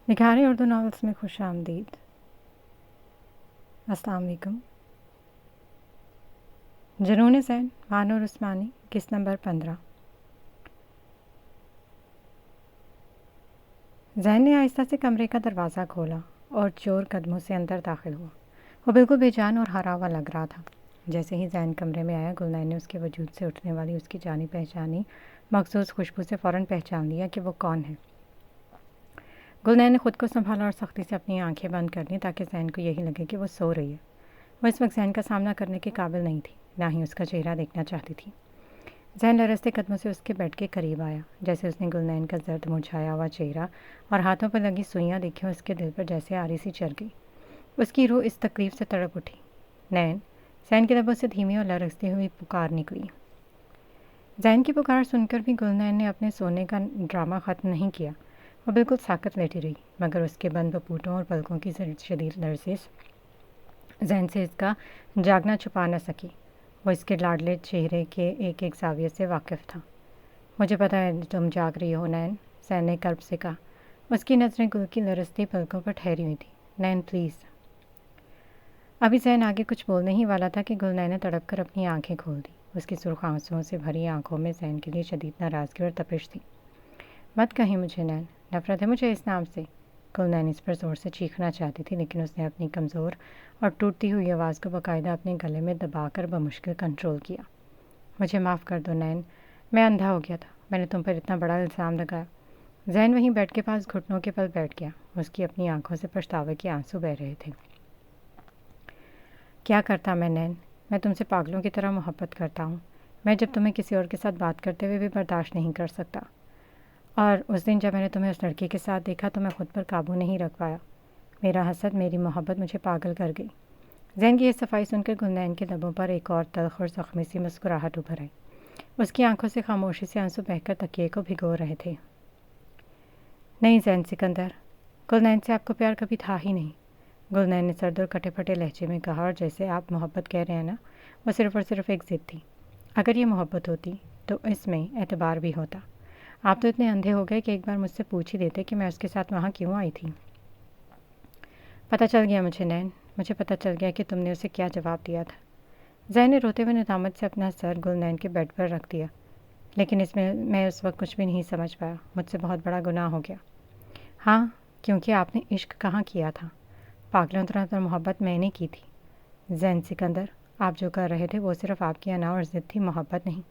نگاری اردو ناولس میں خوش آمدید۔ السلام علیکم۔ جنون ذہن، مانور عثمانی، قسط نمبر 15۔ ذہن نے آہستہ سے کمرے کا دروازہ کھولا اور چور قدموں سے اندر داخل ہوا۔ وہ بالکل بے جان اور ہرا ہوا لگ رہا تھا۔ جیسے ہی ذہن کمرے میں آیا، گلنین نے اس کے وجود سے اٹھنے والی اس کی جانی پہچانی مخصوص خوشبو سے فوراً پہچان لیا کہ وہ کون ہے۔ گلنین نے خود کو سنبھالا اور سختی سے اپنی آنکھیں بند کر دیں تاکہ ذہن کو یہی لگے کہ وہ سو رہی ہے۔ وہ اس وقت ذہن کا سامنا کرنے کے قابل نہیں تھی، نہ ہی اس کا چہرہ دیکھنا چاہتی تھی۔ ذہن لرزتے قدموں سے اس کے بیڈ کے قریب آیا۔ جیسے اس نے گلنین کا زرد مرجھایا ہوا چہرہ اور ہاتھوں پر لگی سوئیاں دیکھی، اس کے دل پر جیسے آری سی چڑھ گئی۔ اس کی روح اس تکلیف سے تڑپ اٹھی۔ نین! ذہن کے لبوں سے دھیمی اور لرزتی ہوئی پکار نکلی۔ ذہن کی پکار سن کر بھی گلنین نے اپنے سونے کا ڈرامہ ختم نہیں کیا۔ وہ بالکل ساکت لیٹی رہی، مگر اس کے بند بپوٹوں اور پلکوں کی شدید لرزش ذہن سے اس کا جاگنا چھپا نہ سکی۔ وہ اس کے لاڈلے چہرے کے ایک ایک زاویے سے واقف تھا۔ مجھے پتہ ہے تم جاگ رہی ہو نین، ذہن نے کرب سے کہا۔ اس کی نظریں گل کی لرزتی پلکوں پر ٹھہری ہوئی تھیں۔ نین پلیز۔ ابھی ذہن آگے کچھ بولنے ہی والا تھا کہ گلنین نے تڑپ کر اپنی آنکھیں کھول دی۔ اس کی سرخ آنسوؤں سے بھری آنکھوں میں ذہن کے لیے شدید ناراضگی اور تپش تھی۔ مت کہیں مجھے نین، نفرت ہے مجھے اس نام سے۔ گلنین اس پر زور سے چیخنا چاہتی تھی، لیکن اس نے اپنی کمزور اور ٹوٹتی ہوئی آواز کو باقاعدہ اپنے گلے میں دبا کر بمشکل کنٹرول کیا۔ مجھے معاف کر دو نین، میں اندھا ہو گیا تھا، میں نے تم پر اتنا بڑا الزام لگایا۔ ذہن وہیں بیڈ کے پاس گھٹنوں کے پل بیٹھ گیا۔ اس کی اپنی آنکھوں سے پچھتاوے کے آنسو بہہ رہے تھے۔ کیا کرتا میں نین، میں تم سے پاگلوں کی طرح محبت کرتا ہوں۔ میں جب تمہیں کسی اور کے ساتھ بات کرتے ہوئے بھی برداشت نہیں کر سکتا، اور اس دن جب میں نے تمہیں اس لڑکی کے ساتھ دیکھا تو میں خود پر قابو نہیں رکھ پایا۔ میرا حسد، میری محبت مجھے پاگل کر گئی۔ ذہن کی یہ صفائی سن کر گلنین کے لبوں پر ایک اور تلخ اور زخمی سی مسکراہٹ ابھر آئی۔ اس کی آنکھوں سے خاموشی سے آنسو بہہ کر تکیے کو بھگو رہے تھے۔ نہیں ذہن سکندر، گلنین سے آپ کو پیار کبھی تھا ہی نہیں، گلنین نے سرد اور کٹے پھٹے لہجے میں کہا۔ اور جیسے آپ محبت کہہ رہے ہیں نا، وہ صرف اور صرف ایک ضد تھی۔ اگر یہ محبت ہوتی تو اس میں اعتبار بھی ہوتا۔ آپ تو اتنے اندھے ہو گئے کہ ایک بار مجھ سے پوچھ ہی دیتے کہ میں اس کے ساتھ وہاں کیوں آئی تھی۔ پتہ چل گیا مجھے نین، مجھے پتہ چل گیا کہ تم نے اسے کیا جواب دیا تھا۔ ذہن نے روتے ہوئے ندامت سے اپنا سر گلنین کے بیڈ پر رکھ دیا۔ لیکن اس میں اس وقت کچھ بھی نہیں سمجھ پایا۔ مجھ سے بہت بڑا گناہ ہو گیا۔ ہاں، کیونکہ آپ نے عشق کہاں کیا تھا؟ پاگلوں طرح محبت میں نے کی تھی۔ ذہن سکندر، آپ جو کر رہے تھے وہ صرف آپ کی انا اور ضد تھی، محبت نہیں۔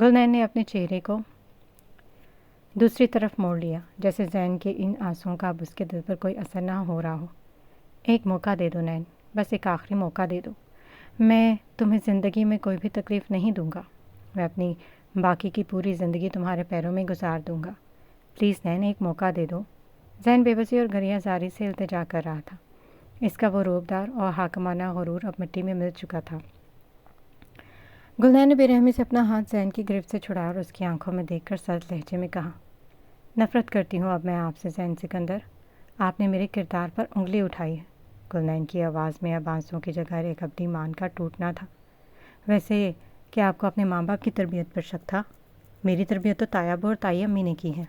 گلنین نے اپنے چہرے کو دوسری طرف موڑ لیا، جیسے ذہن کے ان آنسوؤں کا اب اس کے دل پر کوئی اثر نہ ہو رہا ہو۔ ایک موقع دے دو نین، بس ایک آخری موقع دے دو۔ میں تمہیں زندگی میں کوئی بھی تکلیف نہیں دوں گا۔ میں اپنی باقی کی پوری زندگی تمہارے پیروں میں گزار دوں گا۔ پلیز نین، ایک موقع دے دو۔ ذہن بے بسی اور گریہ زاری سے التجا کر رہا تھا۔ اس کا وہ روبدار اور حاکمانہ غرور اب مٹی میں مل چکا تھا۔ گلنین نے بے رحمی سے اپنا ہاتھ ذہن کی گرفت سے چھڑایا اور اس کی آنکھوں میں دیکھ کر سرد لہجے میں کہا، نفرت کرتی ہوں اب میں آپ سے ذہن سکندر، آپ نے میرے کردار پر انگلی اٹھائی ہے۔ گلنین کی آواز میں اب آنسوؤں کی جگہ ایک ابدی مان کا ٹوٹنا تھا۔ ویسے کیا آپ کو اپنے ماں باپ کی تربیت پر شک تھا؟ میری تربیت تو تائی ابو اور تائی امی نے کی ہے۔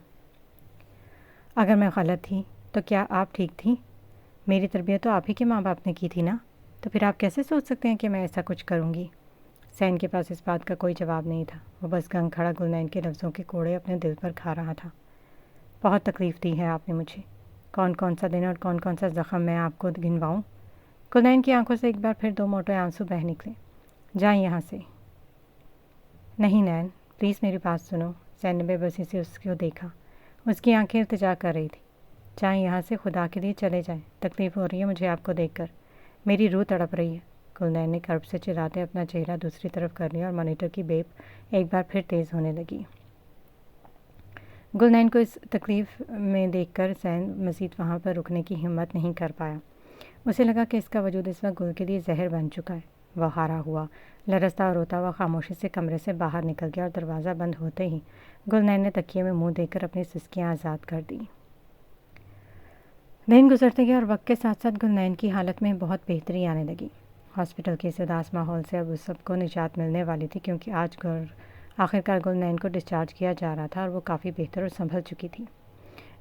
اگر میں غلط تھی تو کیا آپ ٹھیک تھی؟ میری تربیت تو آپ ہی کے ماں باپ نے کی تھی نا، تو پھر آپ کیسے سوچ سکتے ہیں کہ میں ایسا کچھ کروں گی؟ ذہن کے پاس اس بات کا کوئی جواب نہیں تھا۔ وہ بس گنگ کھڑا گلنین کے لفظوں کے کوڑے اپنے دل پر کھا رہا تھا۔ بہت تکلیف دی ہے آپ نے مجھے، کون کون سا دن اور کون کون سا زخم میں آپ کو گنواؤں؟ گلنین کی آنکھوں سے ایک بار پھر دو موٹے آنسو بہہ نکلے۔ جائیں یہاں سے۔ نہیں نین، پلیز میری بات سنو۔ ذہن نے بے بسی سے اس کو دیکھا۔ اس کی آنکھیں التجا کر رہی تھی۔ جائیں یہاں سے، خدا کے لیے چلے جائیں، تکلیف ہو رہی ہے مجھے آپ کو دیکھ کر، میری روح تڑپ رہی ہے۔ گلنین نے کرب سے چلاتے اپنا چہرہ دوسری طرف کر لیا اور مانیٹر کی بیپ ایک بار پھر تیز ہونے لگی۔ گلنین کو اس تکلیف میں دیکھ کر ذہن مزید وہاں پر رکنے کی ہمت نہیں کر پایا۔ اسے لگا کہ اس کا وجود اس وقت گل کے لیے زہر بن چکا ہے۔ وہ ہارا ہوا، لرزتا اور روتا ہوا خاموشی سے کمرے سے باہر نکل گیا اور دروازہ بند ہوتے ہی گلنین نے تکیے میں منہ دے کر اپنی سسکیاں آزاد کر دیں۔ دن گزرتے گئے اور وقت کے ساتھ ساتھ گلنین کی حالت میں بہت بہتری آنے لگی۔ ہاسپٹل کے اس اداس ماحول سے اب اس سب کو نجات ملنے والی تھی، کیونکہ آخر کار گلنین کو ڈسچارج کیا جا رہا تھا اور وہ کافی بہتر اور سنبھل چکی تھی۔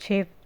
6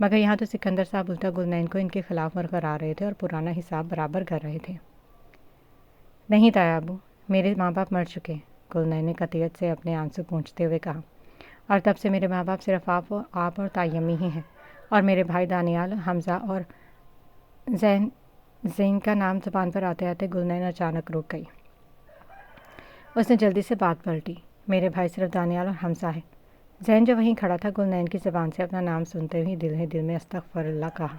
مگر یہاں تو سکندر صاحب الٹا گلنین کو ان کے خلاف برقرار رہے تھے اور پرانا حساب برابر کر رہے تھے۔ نہیں تایا ابو، میرے ماں باپ مر چکے، گلنین نے قطعیت سے اپنے آنسو پونچھتے ہوئے کہا، اور تب سے میرے ماں باپ صرف آپ اور تائی امی ہی ہیں، اور میرے بھائی دانیال، حمزہ اور زین کا نام زبان پر آتے آتے گلنین اچانک رک گئی۔ اس نے جلدی سے بات پلٹی، میرے بھائی صرف دانیال اور حمزہ ہے۔ زین جو وہیں کھڑا تھا گلنین کی زبان سے اپنا نام سنتے ہوئے دل ہی دل میں استغفر اللہ کہا۔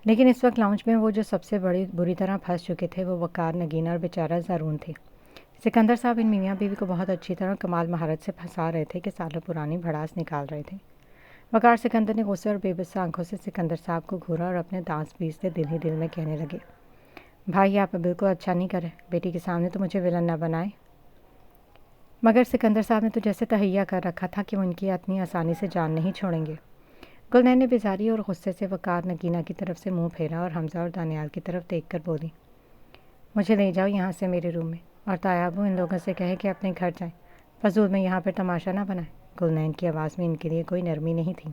لیکن اس وقت لاؤنج میں وہ جو سب سے بری طرح پھنس چکے تھے وہ وقار، نگینہ اور بیچارہ زارون تھے۔ سکندر صاحب ان میاں بیوی کو بہت اچھی طرح کمال مہارت سے پھنسا رہے تھے کہ سالوں پرانی بھڑاس نکال رہے تھے۔ وقار سکندر نے غصے اور بے بس آنکھوں سے سکندر صاحب کو گھورا اور اپنے دانت پیستے دل ہی دل میں کہنے لگے، بھائی آپ بالکل اچھا نہیں کرے، بیٹی کے سامنے تو مجھے ولن نہ بنائے۔ مگر سکندر صاحب نے تو جیسے تہیا کر رکھا تھا کہ وہ ان کی اتنی آسانی سے جان نہیں چھوڑیں گے۔ گلنین نے بیزاری اور غصے سے وقار، نگینہ کی طرف سے منہ پھیرا اور حمزہ اور دانیال کی طرف دیکھ کر بولی، مجھے لے جاؤ یہاں سے میرے روم میں، اور تایا ابو ان لوگوں سے کہے کہ اپنے گھر جائیں، فضول میں یہاں پر تماشا نہ بنائیں۔ گلنین کی آواز میں ان کے لیے کوئی نرمی نہیں تھی۔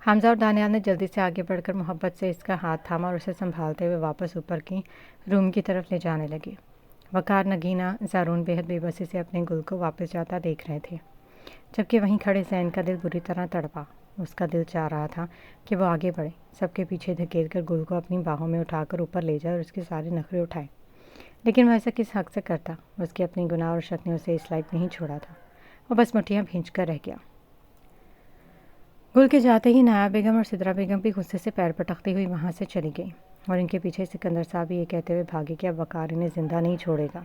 حمزہ اور دانیال نے جلدی سے آگے بڑھ کر محبت سے اس کا ہاتھ تھاما اور اسے سنبھالتے ہوئے واپس اوپر کی روم کی طرف لے جانے لگے۔ وقار، نگینہ، زارون بے حد بے بسی سے اپنے گل کو واپس جاتا دیکھ رہے تھے، جبکہ وہیں کھڑے زین کا دل بری طرح تڑپا۔ اس کا دل چاہ رہا تھا کہ وہ آگے بڑھے، سب کے پیچھے دھکیل کر گل کو اپنی باہوں میں اٹھا کر اوپر لے جائے اور اس کے سارے نخرے اٹھائے، لیکن وہ ایسا کس حق سے کرتا؟ اس کے اپنی گناہ اور شک نے اسے اس لائق نہیں چھوڑا تھا۔ وہ بس مٹھیاں بھینچ کر رہ گیا۔ گل کے جاتے ہی نایا بیگم اور سدرا بیگم بھی غصے سے پیر پٹکتی ہوئی وہاں سے چلی گئی، اور ان کے پیچھے سکندر صاحب بھی یہ کہتے ہوئے بھاگے کہ اب وقار انہیں زندہ نہیں چھوڑے گا،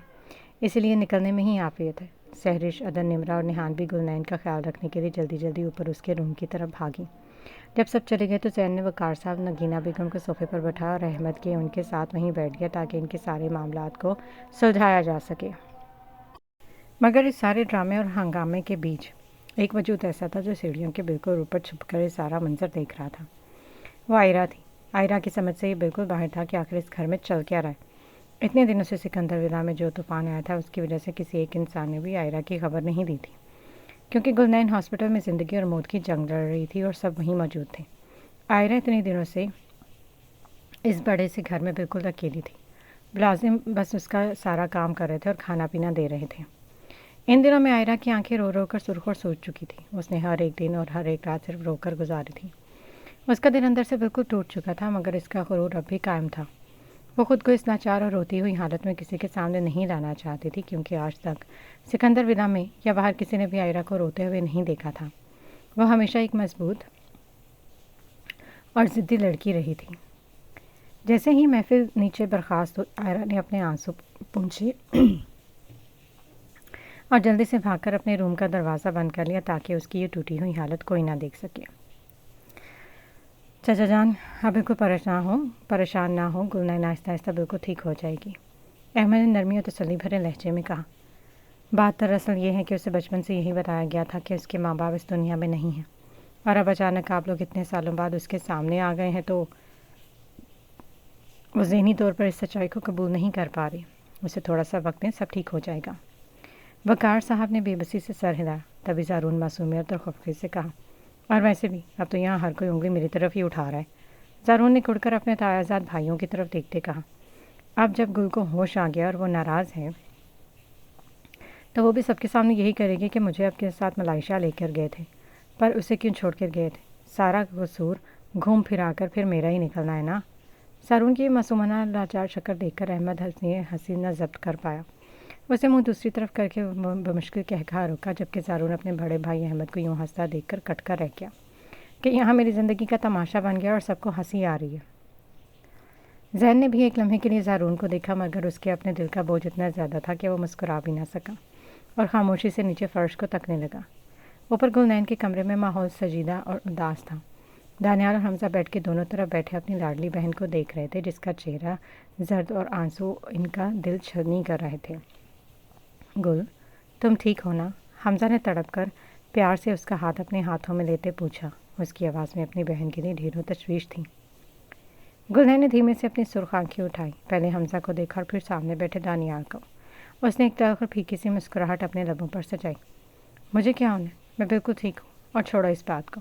اسی لیے نکلنے میں ہی عافیت ہے۔ سہرش، عدن، نمرہ اور نہان بھی گلنین کا خیال رکھنے کے لیے جلدی جلدی اوپر اس کے روم کی طرف بھاگی۔ جب سب چلے گئے تو زین نے وقار صاحب، نگینہ بیگم کو صوفے پر بٹھایا اور رحمت کے ان کے ساتھ وہیں بیٹھ گیا تاکہ ان کے سارے معاملات کو سلجھایا جا سکے۔ مگر اس سارے ڈرامے اور ہنگامے کے بیچ ایک وجود ایسا تھا جو سیڑھیوں کے بالکل اوپر چھپ کر یہ سارا منظر دیکھ رہا تھا۔ وہ آئرہ تھی۔ آئرہ کی سمجھ سے یہ بالکل باہر تھا کہ آخر اس گھر میں چل کیا رہا ہے۔ اتنے دنوں سے سکندر ولا میں جو طوفان آیا تھا اس کی وجہ سے کسی ایک انسان نے بھی آئرہ کی خبر نہیں دی تھی، کیونکہ گلنین ہاسپٹل میں زندگی اور موت کی جنگ لڑ رہی تھی اور سب وہیں موجود تھے۔ آئرہ اتنے دنوں سے اس بڑے سے گھر میں بالکل اکیلی تھی۔ ملازم بس اس کا سارا کام کر رہے تھے اور کھانا پینا دے رہے تھے۔ ان دنوں میں آئرہ کی آنکھیں رو رو کر سرخ اور سوج چکی تھی۔ اس نے ہر ایک دن اور ہر ایک رات صرف رو کر گزاری تھی۔ اس کا دل اندر سے بالکل ٹوٹ چکا تھا، مگر اس کا غرور اب بھی قائم تھا۔ وہ خود کو اس لاچار اور روتی ہوئی حالت میں کسی کے سامنے نہیں لانا چاہتی تھی، کیونکہ آج تک سکندر ولا میں یا باہر کسی نے بھی آئرہ کو روتے ہوئے نہیں دیکھا تھا۔ وہ ہمیشہ ایک مضبوط اور ضدی لڑکی رہی تھی۔ جیسے ہی محفل نیچے برخاست ہوئی، آئرہ نے اپنے آنسو پونچھے اور جلدی سے بھاگ کر اپنے روم کا دروازہ بند کر لیا تاکہ اس کی یہ ٹوٹی ہوئی حالت کوئی نہ دیکھ سکے۔ چچا جان، اب بالکل پریشان نہ ہو، گلنین آہستہ آہستہ بالکل ٹھیک ہو جائے گی، احمد نے نرمی اور تسلی بھرے لہجے میں کہا۔ بات دراصل یہ ہے کہ اسے بچپن سے یہی بتایا گیا تھا کہ اس کے ماں باپ اس دنیا میں نہیں ہیں، اور اب اچانک آپ لوگ اتنے سالوں بعد اس کے سامنے آ گئے ہیں تو وہ ذہنی طور پر اس سچائی کو قبول نہیں کر پا رہی۔ اسے تھوڑا سا وقت دیں، سب ٹھیک ہو جائے گا۔ وقار صاحب نے بے بسی سے سر ہلایا، تبھی زارون معصومیت اور خفگی سے کہا، اور ویسے بھی اب تو یہاں ہر کوئی انگلی میری طرف ہی اٹھا رہا ہے۔ زارون نے کڑ کر اپنے تایازاد بھائیوں کی طرف دیکھتے کہا، اب جب گل کو ہوش آ گیا اور وہ ناراض ہے تو وہ بھی سب کے سامنے یہی کرے گی کہ مجھے اب کے ساتھ ملائشہ لے کر گئے تھے، پر اسے کیوں چھوڑ کر گئے تھے؟ سارا قصور گھوم پھرا کر پھر میرا ہی نکلنا ہے نا۔ زارون کی معصومانہ لاچار شکل دیکھ کر احمد ہنسی نہ ضبط کر پایا۔ اسے منہ دوسری طرف کر کے بمشکل کہا رکا، جبکہ زارون اپنے بڑے بھائی احمد کو یوں ہنستا دیکھ کر کٹ کر رہ گیا کہ یہاں میری زندگی کا تماشا بن گیا اور سب کو ہنسی آ رہی ہے۔ زین نے بھی ایک لمحے کے لیے زارون کو دیکھا، مگر اس کے اپنے دل کا بوجھ اتنا زیادہ تھا کہ وہ مسکرا بھی نہ سکا اور خاموشی سے نیچے فرش کو تکنے لگا۔ اوپر گلنین کے کمرے میں ماحول سجیدہ اور اداس تھا۔ دانیال اور حمزہ بیٹھ کے دونوں طرف بیٹھے اپنی لاڈلی بہن کو دیکھ رہے تھے، جس کا چہرہ زرد اور آنسو ان کا دل چھلنی کر رہے تھے۔ گل، تم ٹھیک ہو نا؟ حمزہ نے تڑپ کر پیار سے اس کا ہاتھ اپنے ہاتھوں میں لیتے پوچھا۔ اس کی آواز میں اپنی بہن کے لیے ڈھیروں تشویش تھی۔ گلنین نے دھیمے سے اپنی سرخ آنکھیں اٹھائی، پہلے حمزہ کو دیکھا اور پھر سامنے بیٹھے دانیال کو۔ اس نے ایک تلخ اور پھیکی سی مسکراہٹ اپنے لبوں پر سجائی۔ مجھے کیا ہونا ہے؟ میں بالکل ٹھیک ہوں، اور چھوڑو اس بات کو،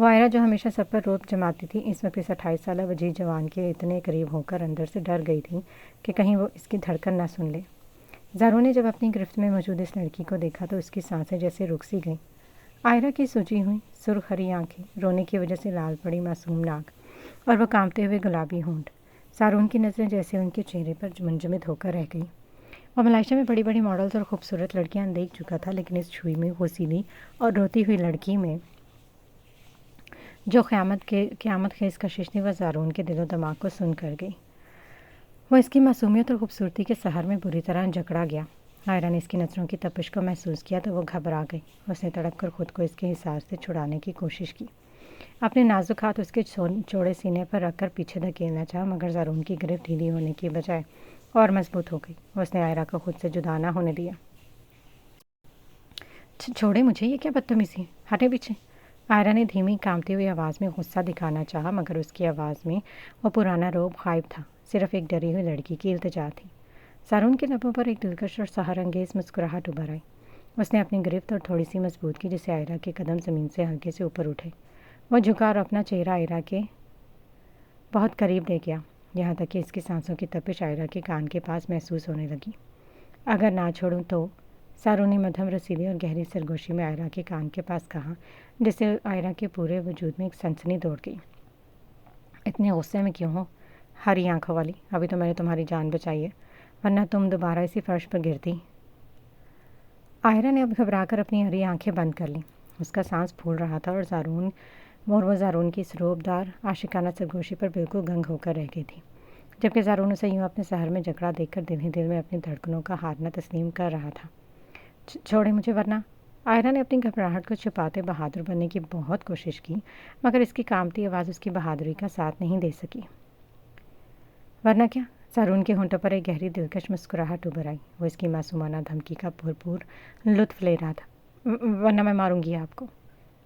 وہ آئرہ جو ہمیشہ سب پر روب جماتی تھی اس وقت اس 28 سالہ وجیز جوان کے اتنے قریب ہو کر اندر سے ڈر گئی تھی کہ کہیں وہ اس کی دھڑکن نہ سن لے۔ زارون نے جب اپنی گرفت میں موجود اس لڑکی کو دیکھا تو اس کی سانسیں جیسے رک سی گئیں۔ آئرہ کی سجی ہوئی سرخ ہری آنکھیں، رونے کی وجہ سے لال پڑی معصوم ناک اور وہ کانپتے ہوئے گلابی ہونٹ، زارون کی نظریں جیسے ان کے چہرے پر منجمد ہو کر رہ گئی۔ وہ ملائشیا میں بڑی بڑی ماڈلز اور خوبصورت لڑکیاں دیکھ چکا تھا، لیکن اس چھوئی میں غسیلی اور روتی ہوئی لڑکی میں جو قیامت خیز کشش تھی وہ زارون کے دل و دماغ کو سن کر گئی۔ وہ اس کی معصومیت اور خوبصورتی کے سحر میں بری طرح جکڑا گیا۔ آئرہ نے اس کی نظروں کی تپش کو محسوس کیا تو وہ گھبرا گئی۔ اس نے تڑپ کر خود کو اس کے حصار سے چھڑانے کی کوشش کی، اپنے نازک ہاتھ اس کے چوڑے سینے پر رکھ کر پیچھے دھکیلنا چاہا، مگر زارون کی گرفت ڈھیلی ہونے کی بجائے اور مضبوط ہو گئی۔ اس نے آئرہ کو خود سے جدا نہ ہونے دیا۔ چھوڑے مجھے، یہ کیا بدتمیزی ہے، ہٹے پیچھے۔ آئرہ نے دھیمی کانپتی ہوئی آواز میں غصہ دکھانا چاہا، مگر اس کی آواز میں وہ پرانا روب غائب تھا، صرف ایک ڈری ہوئی لڑکی کی التجا تھی۔ زارون کے لبوں پر ایک دلکش اور سحر انگیز مسکراہٹ ابھر آئی۔ اس نے اپنی گرفت اور تھوڑی سی مضبوط کی جسے آئرہ کے قدم زمین سے ہلکے سے اوپر اٹھے۔ وہ جھکا اور اپنا چہرہ آئرہ کے بہت قریب لے گیا، یہاں تک کہ اس کی سانسوں کی تپش آئرہ کے کان کے پاس محسوس ہونے لگی۔ اگر نہ چھوڑوں تو، زارون نے مدھم رسیلی اور گہری سرگوشی میں آئرہ کے کان کے پاس کہا، جس سے آئرہ کے پورے وجود میں ایک سنسنی دوڑ گئی۔ اتنے غصے میں کیوں ہو، ہری آنکھوں والی؟ ابھی تو میں نے تمہاری جان بچائی ہے، ورنہ تم دوبارہ اسی فرش پر گرتی۔ آئرہ نے اب گھبرا کر اپنی ہری آنکھیں بند کر لیں۔ اس کا سانس پھول رہا تھا اور وہ زارون کی اس روبدار عاشقانہ سرگوشی پر بالکل گنگ ہو کر رہ گئی تھی، جبکہ زارون اسے یوں اپنے سحر میں جکڑا دیکھ کر دل ہی دل میں اپنی دھڑکنوں کا ہارنا تسلیم کر رہا تھا۔ چھوڑے مجھے ورنہ۔ آئرہ نے اپنی گھبراہٹ کو چھپاتے بہادر بننے کی بہت کوشش کی، مگر اس کی کانپتی آواز اس کی بہادری کا ساتھ نہیں دے سکی۔ ورنہ کیا؟ زارون کے ہونٹوں پر ایک گہری دلکش مسکراہٹ ابھر آئی۔ وہ اس کی معصومانہ دھمکی کا بھرپور لطف لے رہا تھا۔ ورنہ میں ماروں گی آپ کو،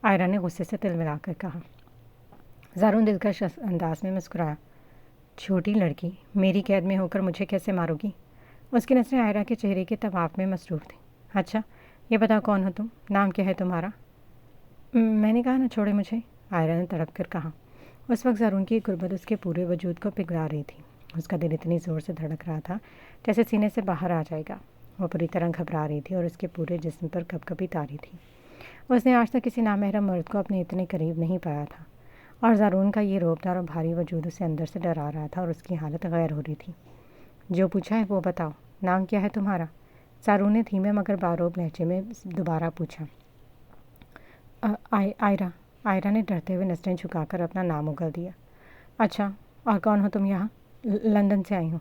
آئرہ نے غصے سے تل ملا کر کہا۔ زارون دلکش انداز میں مسکرایا۔ چھوٹی لڑکی، میری قید میں ہو کر مجھے کیسے مارو گی؟ اس کی نظریں آئرہ کے چہرے کے طواف میں مصروف تھیں۔ اچھا، یہ بتاؤ کون ہو تم، نام کیا ہے تمہارا؟ میں نے کہا نا چھوڑے مجھے، آئرہ نے تڑپ کر کہا۔ اس وقت زارون کی غربت اس کے پورے وجود کو پگھلا رہی تھی۔ اس کا دل اتنی زور سے دھڑک رہا تھا جیسے سینے سے باہر آ جائے گا۔ وہ پوری طرح گھبرا رہی تھی اور اس کے پورے جسم پر کپ کپی طاری تھی۔ اس نے آج تک کسی نامحرم مرد کو اپنے اتنے قریب نہیں پایا تھا، اور زارون کا یہ روبدار اور بھاری وجود اسے اندر سے ڈرا رہا تھا اور اس کی حالت غیر ہو رہی تھی۔ جو پوچھا ہے وہ بتاؤ، نام کیا ہے تمہارا؟ زارون نے دھیمے مگر باروب لہجے میں دوبارہ پوچھا۔ آئرہ نے ڈرتے ہوئے نظریں جھکا کر اپنا نام اگل دیا۔ اچھا، اور کون ہو تم یہاں؟ لندن سے آئی ہوں،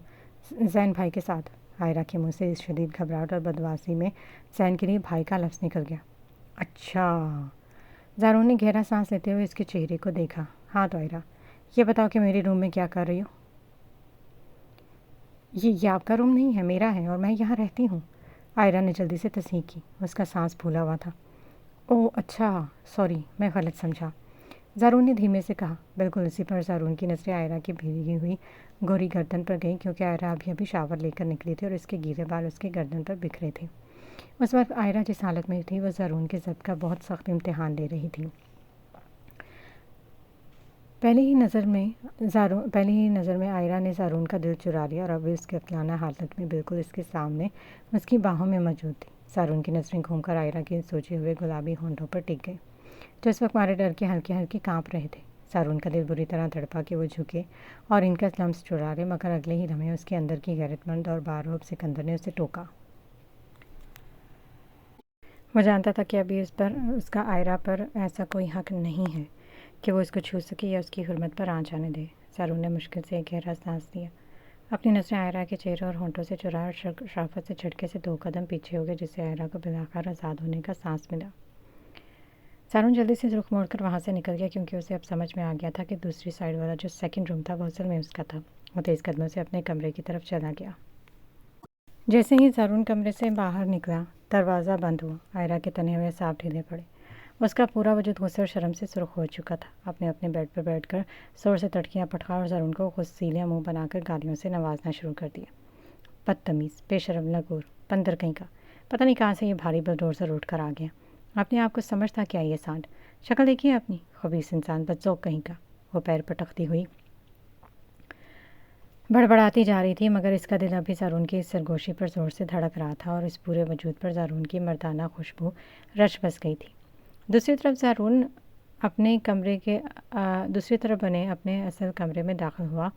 زین بھائی کے ساتھ۔ آئرہ کے منہ سے اس شدید گھبراہٹ اور بدواسی میں زین کے لیے بھائی کا لفظ نکل گیا۔ اچھا۔ زارون نے گہرا سانس لیتے ہوئے اس کے چہرے کو دیکھا۔ ہاں تو آئرہ، یہ بتاؤ کہ میرے روم میں کیا کر رہی ہو؟ یہ آپ کا روم نہیں ہے، میرا ہے، اور میں یہاں رہتی ہوں۔ آئرہ نے جلدی سے تصحیح کی۔ اس کا سانس پھولا ہوا تھا۔ اوہ اچھا، سوری، میں غلط سمجھا، زارون نے دھیمے سے کہا۔ بالکل اسی پر زارون کی نظریں آئرہ کی بھیگی ہوئی گوری گردن پر گئیں، کیونکہ آئرہ ابھی شاور لے کر نکلی تھی اور اس کے گیلے بال اس کے گردن پر بکھرے تھے۔ اس وقت آئرہ جس حالت میں تھی وہ زارون کے ضبط کا بہت سخت امتحان لے رہی تھی۔ پہلی ہی نظر میں آئرہ نے زارون کا دل چرا لیا اور اب اس کے عقلانہ حالت میں بالکل اس کے سامنے اس کی باہوں میں موجود تھی۔ زارون کی نظریں گھوم کر آئرہ کے سوچے ہوئے گلابی ہونٹوں پر ٹک گئے، جو اس وقت مارے ڈر کے ہلکے ہلکے کانپ رہے تھے۔ زارون کا دل بری طرح تڑپا کہ وہ جھکے اور ان کا لمس چرا لے، مگر اگلے ہی لمحے اس کے اندر کی غیرت مند اور باروب سکندر نے اسے ٹوکا۔ وہ جانتا تھا کہ ابھی اس کا آئرہ پر ایسا کوئی حق نہیں ہے کہ وہ اس کو چھو سکے یا اس کی حرمت پر آنچ آنے دے۔ زارون نے مشکل سے ایک گہرا سانس لیا، اپنی نظریں آئرہ کے چہرے اور ہونٹوں سے چرائے اور شرافت سے جھٹکے سے 2 قدم پیچھے ہو گئے، جس سے آئرہ کو بالآخر آزاد ہونے کا سانس ملا۔ زارون جلدی سے رخ موڑ کر وہاں سے نکل گیا، کیونکہ اسے اب سمجھ میں آ گیا تھا کہ دوسری سائڈ والا جو سیکنڈ روم تھا وہ اصل میں اس کا تھا۔ وہ تیز قدموں سے اپنے کمرے کی طرف چلا گیا۔ جیسے ہی زارون کمرے سے باہر نکلا، دروازہ بند ہوا۔ آئرہ کے تنے ہوئے اعصاب ڈھیلے پڑے۔ اس کا پورا وجود غصے اور شرم سے سرخ ہو چکا تھا۔ اپنے بیڈ پر بیٹھ کر زور سے تڑکیاں پٹکا اور زارون کو غصیلا منہ بنا کر گالیوں سے نوازنا شروع کر دیا۔ بدتمیز، بے شرم، لنگور، بندر کہیں کا، پتہ نہیں کہاں سے یہ بھاری بلڈوزر اٹھ کر آ گیا۔ اپنے آپ کو سمجھتا کیا یہ سانڈ؟ شکل دیکھیے اپنی، خبیث انسان، بدذوق کہیں کا۔ وہ پیر پٹکتی ہوئی بڑبڑاتی جا رہی تھی، مگر اس کا دل ابھی زارون کی اس سرگوشی پر زور سے دھڑک رہا تھا اور اس پورے وجود پر زارون کی مردانہ خوشبو رچ بس گئی تھی۔ دوسری طرف زارون دوسری طرف بنے اپنے اصل کمرے میں داخل ہوا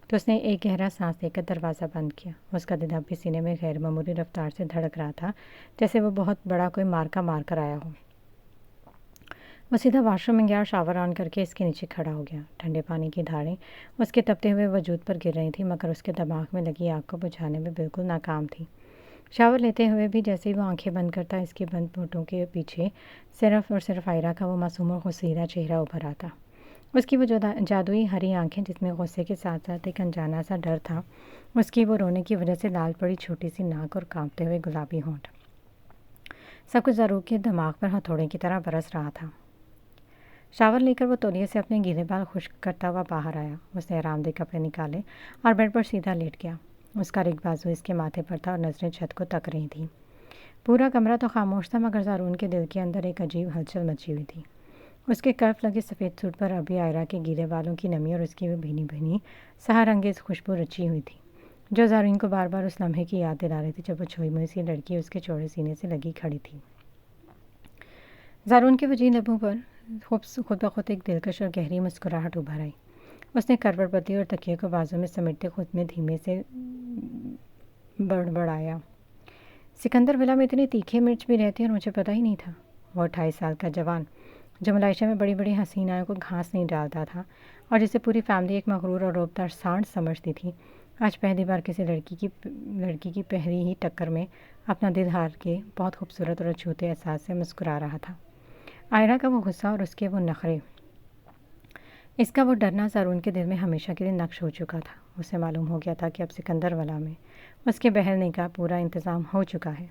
تو اس نے ایک گہرا سانس لے کر دروازہ بند کیا۔ اس کا دل اب بھی سینے میں غیر معمولی رفتار سے دھڑک رہا تھا، جیسے وہ بہت بڑا کوئی مارکا مار کر آیا ہو۔ وہ سیدھا واش روم میں گیا اور شاور آن کر کے اس کے نیچے کھڑا ہو گیا۔ ٹھنڈے پانی کی دھاریں اس کے تپتے ہوئے وجود پر گر رہی تھیں، مگر اس کے دماغ میں لگی آگ کو بجھانے میں بالکل ناکام تھی۔ شاور لیتے ہوئے بھی جیسے ہی وہ آنکھیں بند کرتا، اس کے بند ہونٹوں کے پیچھے صرف اور صرف آئرہ کا وہ معصوم اور خوشیرہ چہرہ ابھر آتا۔ اس کی وہ جادوئی ہری آنکھیں جس میں غصے کے ساتھ ساتھ ایک انجانا سا ڈر تھا، اس کی وہ رونے کی وجہ سے لال پڑی چھوٹی سی ناک اور کانپتے ہوئے گلابی ہونٹ، سب کچھ زارون کے دماغ پر ہتھوڑے کی طرح برس رہا تھا۔ شاور لے کر وہ تولیے سے اپنے گیلے بال خشک کرتا ہوا باہر آیا۔ اس نے آرام دہ کپڑے نکالے اور بیڈ پر سیدھا لیٹ گیا۔ اس کا ایک بازو اس کے ماتھے پر تھا اور نظریں چھت کو تک رہی تھیں۔ پورا کمرہ تو خاموش تھا، مگر زارون کے دل کے اندر ایک عجیب ہلچل مچی ہوئی تھی۔ اس کے کرف لگے سفید سوٹ پر ابھی آئرہ کے گیلے بالوں کی نمی اور اس کی وہ بھینی بھینی سحر انگیز خوشبو رچی ہوئی تھی، جو زارون کو بار بار اس لمحے کی یاد دلا رہی تھی جب وہ چھوئی موئی سی لڑکی اس کے چوڑے سینے سے لگی کھڑی تھی۔ زارون کے وجیح لبوں پر خود بخود ایک دلکش اور گہری مسکراہٹ ابھر آئی۔ اس نے کروٹ بدلی اور تکیے کو بازو میں سمیٹتے خود میں دھیمے سے بڑبڑایا، سکندر ولا میں اتنے تیکھے مرچ بھی رہتے اور مجھے پتہ ہی نہیں تھا۔ وہ 28 سال کا جوان جو ملائشیا میں بڑی بڑی حسیناؤں کو گھاس نہیں ڈالتا تھا اور جسے پوری فیملی ایک مغرور اور روبدار سانڈ سمجھتی تھی، آج پہلی بار کسی لڑکی کی پہلی ہی ٹکر میں اپنا دل ہار کے بہت خوبصورت اور اچھوتے احساس سے مسکرا رہا تھا۔ آئرہ کا وہ غصہ اور اس کے وہ نخرے، اس کا وہ ڈرنا زارون کے دل میں ہمیشہ کے لیے نقش ہو چکا تھا۔ اسے معلوم ہو گیا تھا کہ اب سکندر ولا میں اس کے بہرنے کا پورا انتظام ہو چکا ہے۔